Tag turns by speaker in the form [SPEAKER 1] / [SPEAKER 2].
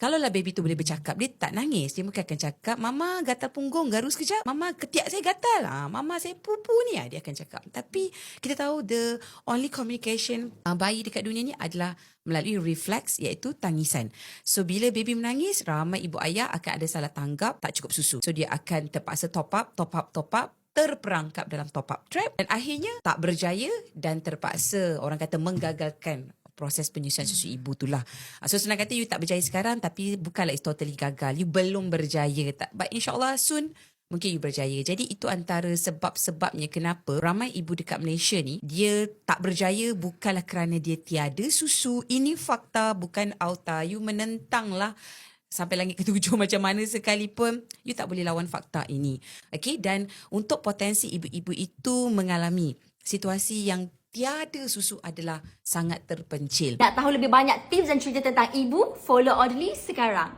[SPEAKER 1] Kalaulah baby tu boleh bercakap, dia tak nangis. Dia mungkin akan cakap, mama gatal punggung, garu sekejap. Mama ketiak saya gatal. Mama saya pupu ni. Dia akan cakap. Tapi kita tahu the only communication bayi dekat dunia ni adalah melalui refleks, iaitu tangisan. So bila baby menangis, ramai ibu ayah akan ada salah tanggap, tak cukup susu. So dia akan terpaksa top up, terperangkap dalam top up trap dan akhirnya tak berjaya dan terpaksa orang kata menggagalkan proses penyusuan susu ibu tu lah. So senang kata you tak berjaya sekarang, tapi bukanlah it's totally gagal. You belum berjaya. But insyaAllah soon mungkin you berjaya. Jadi itu antara sebab-sebabnya kenapa ramai ibu dekat Malaysia ni, dia tak berjaya bukanlah kerana dia tiada susu. Ini fakta, bukan auta. You menentang lah sampai langit ketujuh macam mana sekalipun, you tak boleh lawan fakta ini. Okay, dan untuk potensi ibu-ibu itu mengalami situasi yang tiada susu adalah sangat terpencil.
[SPEAKER 2] Nak tahu lebih banyak tips dan cerita tentang ibu? Follow Audley sekarang.